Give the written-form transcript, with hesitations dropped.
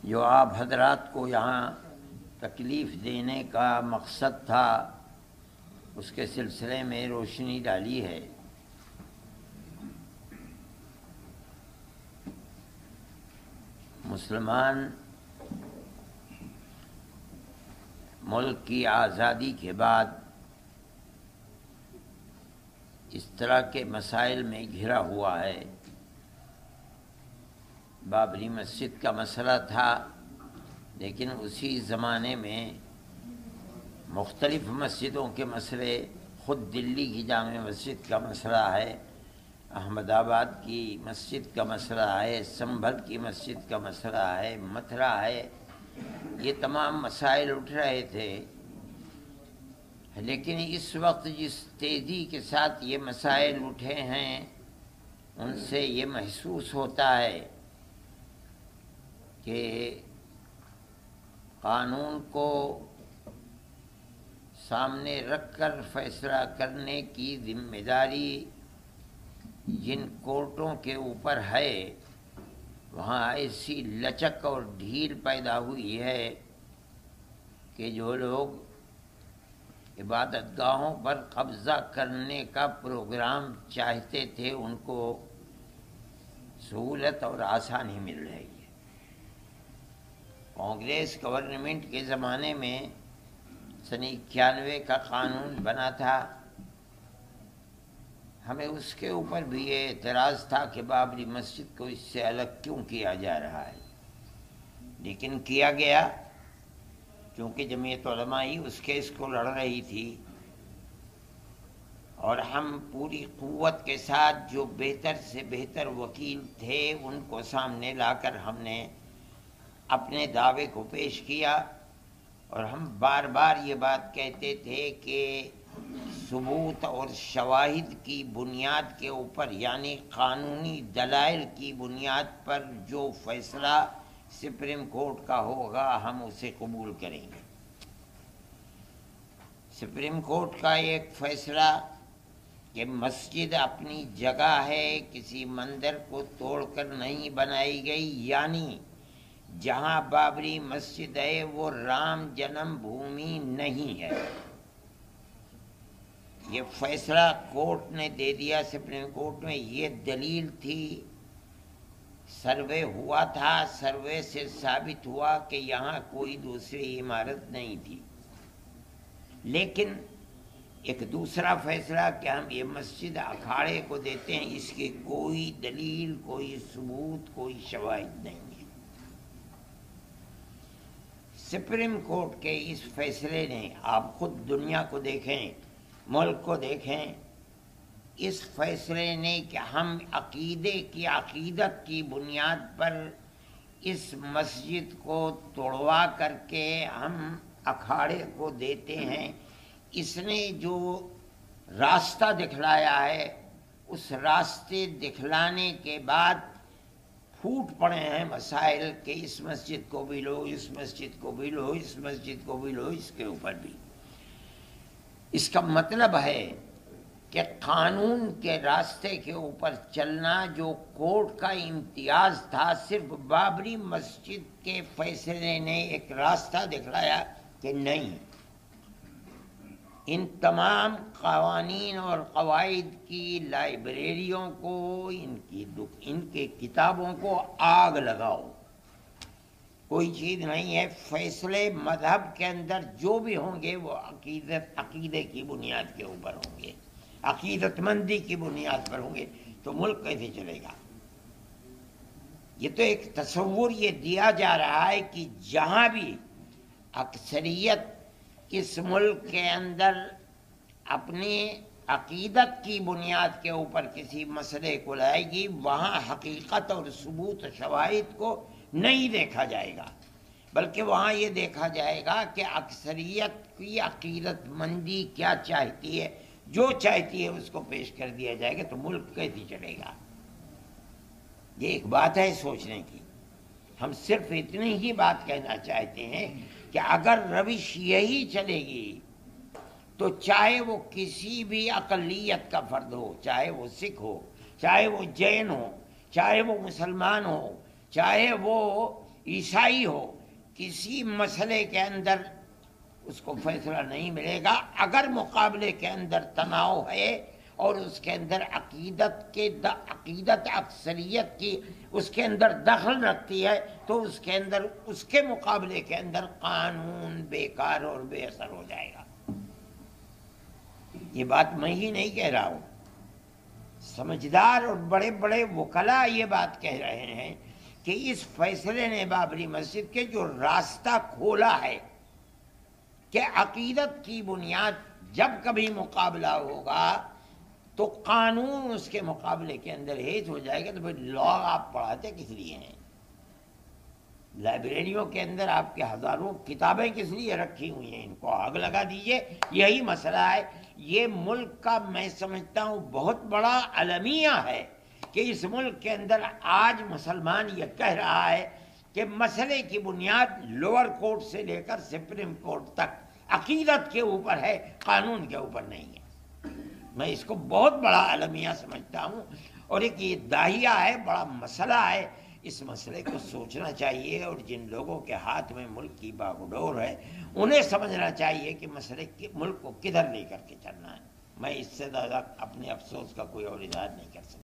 جو آپ حضرات کو یہاں تکلیف دینے کا مقصد تھا اس کے سلسلے میں روشنی ڈالی ہے۔ مسلمان ملک کی آزادی کے بعد اس طرح کے مسائل میں گھرا ہوا ہے۔ بابری مسجد کا مسئلہ تھا، لیکن اسی زمانے میں مختلف مسجدوں کے مسئلے، خود دلی کی جامع مسجد کا مسئلہ ہے، احمد آباد کی مسجد کا مسئلہ ہے، سنبھل کی مسجد کا مسئلہ ہے، متھرا ہے، یہ تمام مسائل اٹھ رہے تھے۔ لیکن اس وقت جس تیزی کے ساتھ یہ مسائل اٹھے ہیں ان سے یہ محسوس ہوتا ہے کہ قانون کو سامنے رکھ کر فیصلہ کرنے کی ذمہ داری جن کورٹوں کے اوپر ہے وہاں ایسی لچک اور ڈھیل پیدا ہوئی ہے کہ جو لوگ عبادت گاہوں پر قبضہ کرنے کا پروگرام چاہتے تھے ان کو سہولت اور آسانی مل رہی ہے۔ کانگریس گورنمنٹ کے زمانے میں سن 91 کا قانون بنا تھا، ہمیں اس کے اوپر بھی یہ اعتراض تھا کہ بابری مسجد کو اس سے الگ کیوں کیا جا رہا ہے، لیکن کیا گیا کیونکہ جمعیت علماء ہی اس کیس کو لڑ رہی تھی، اور ہم پوری قوت کے ساتھ جو بہتر سے بہتر وکیل تھے ان کو سامنے لا کر ہم نے اپنے دعوے کو پیش کیا، اور ہم بار بار یہ بات کہتے تھے کہ ثبوت اور شواہد کی بنیاد کے اوپر، یعنی قانونی دلائل کی بنیاد پر جو فیصلہ سپریم کورٹ کا ہوگا ہم اسے قبول کریں گے۔ سپریم کورٹ کا ایک فیصلہ کہ مسجد اپنی جگہ ہے، کسی مندر کو توڑ کر نہیں بنائی گئی، یعنی جہاں بابری مسجد ہے وہ رام جنم بھومی نہیں ہے، یہ فیصلہ کورٹ نے دے دیا سپریم کورٹ میں۔ یہ دلیل تھی، سروے ہوا تھا، سروے سے ثابت ہوا کہ یہاں کوئی دوسری عمارت نہیں تھی۔ لیکن ایک دوسرا فیصلہ کہ ہم یہ مسجد اکھاڑے کو دیتے ہیں، اس کی کوئی دلیل، کوئی ثبوت، کوئی شواہد نہیں ہے۔ سپریم کورٹ کے اس فیصلے نے، آپ خود دنیا کو دیکھیں، ملک کو دیکھیں، اس فیصلے نے کہ ہم عقیدت کی بنیاد پر اس مسجد کو توڑوا کر کے ہم اکھاڑے کو دیتے ہیں، اس نے جو راستہ دکھلایا ہے اس راستے دکھلانے کے بعد پھوٹ پڑے ہیں مسائل کہ اس مسجد کو بھی لو، اس مسجد کو بھی لو، اس مسجد کو بھی لو، اس کے اوپر بھی۔ اس کا مطلب ہے کہ قانون کے راستے کے اوپر چلنا جو کورٹ کا امتیاز تھا، صرف بابری مسجد کے فیصلے نے ایک راستہ دکھلایا کہ نہیں، ان تمام قوانین اور قواعد کی لائبریریوں کو، ان کے کتابوں کو آگ لگاؤ، کوئی چیز نہیں ہے۔ فیصلے مذہب کے اندر جو بھی ہوں گے وہ عقیدے کی بنیاد کے اوپر ہوں گے، عقیدت مندی کی بنیاد پر ہوں گے، تو ملک کیسے چلے گا؟ یہ تو ایک تصور یہ دیا جا رہا ہے کہ جہاں بھی اکثریت اس ملک کے اندر اپنی عقیدت کی بنیاد کے اوپر کسی مسئلے کو لائے گی، وہاں حقیقت اور ثبوت و شواہد کو نہیں دیکھا جائے گا، بلکہ وہاں یہ دیکھا جائے گا کہ اکثریت کی عقیدت مندی کیا چاہتی ہے، جو چاہتی ہے اس کو پیش کر دیا جائے گا، تو ملک کیسے چلے گا؟ یہ ایک بات ہے سوچنے کی۔ ہم صرف اتنی ہی بات کہنا چاہتے ہیں کہ اگر روش یہی چلے گی تو چاہے وہ کسی بھی اقلیت کا فرد ہو، چاہے وہ سکھ ہو، چاہے وہ جین ہو، چاہے وہ مسلمان ہو، چاہے وہ عیسائی ہو، کسی مسئلے کے اندر اس کو فیصلہ نہیں ملے گا اگر مقابلے کے اندر تناؤ ہے اور اس کے اندر عقیدت اکثریت کی اس کے اندر دخل رکھتی ہے، تو اس کے اندر اس کے مقابلے کے اندر قانون بیکار اور بے اثر ہو جائے گا۔ یہ بات میں ہی نہیں کہہ رہا ہوں، سمجھدار اور بڑے بڑے وکلاء یہ بات کہہ رہے ہیں کہ اس فیصلے نے بابری مسجد کے جو راستہ کھولا ہے کہ عقیدت کی بنیاد جب کبھی مقابلہ ہوگا تو قانون اس کے مقابلے کے اندر ہیج ہو جائے گا، تو پھر لا آپ پڑھاتے کس لیے ہیں؟ لائبریریوں کے اندر آپ کے ہزاروں کتابیں کس لیے رکھی ہوئی ہیں؟ ان کو آگ لگا دیجئے۔ یہی مسئلہ ہے۔ یہ ملک کا میں سمجھتا ہوں بہت بڑا المیہ ہے کہ اس ملک کے اندر آج مسلمان یہ کہہ رہا ہے کہ مسئلے کی بنیاد لوور کورٹ سے لے کر سپریم کورٹ تک عقیدت کے اوپر ہے، قانون کے اوپر نہیں ہے۔ میں اس کو بہت بڑا المیہ سمجھتا ہوں، اور ایک یہ داہیہ ہے، بڑا مسئلہ ہے۔ اس مسئلے کو سوچنا چاہیے، اور جن لوگوں کے ہاتھ میں ملک کی باگڈور ہے انہیں سمجھنا چاہیے کہ مسئلے ملک کو کدھر لے کر کے چلنا ہے۔ میں اس سے زیادہ اپنے افسوس کا کوئی اور اظہار نہیں کر سکتا۔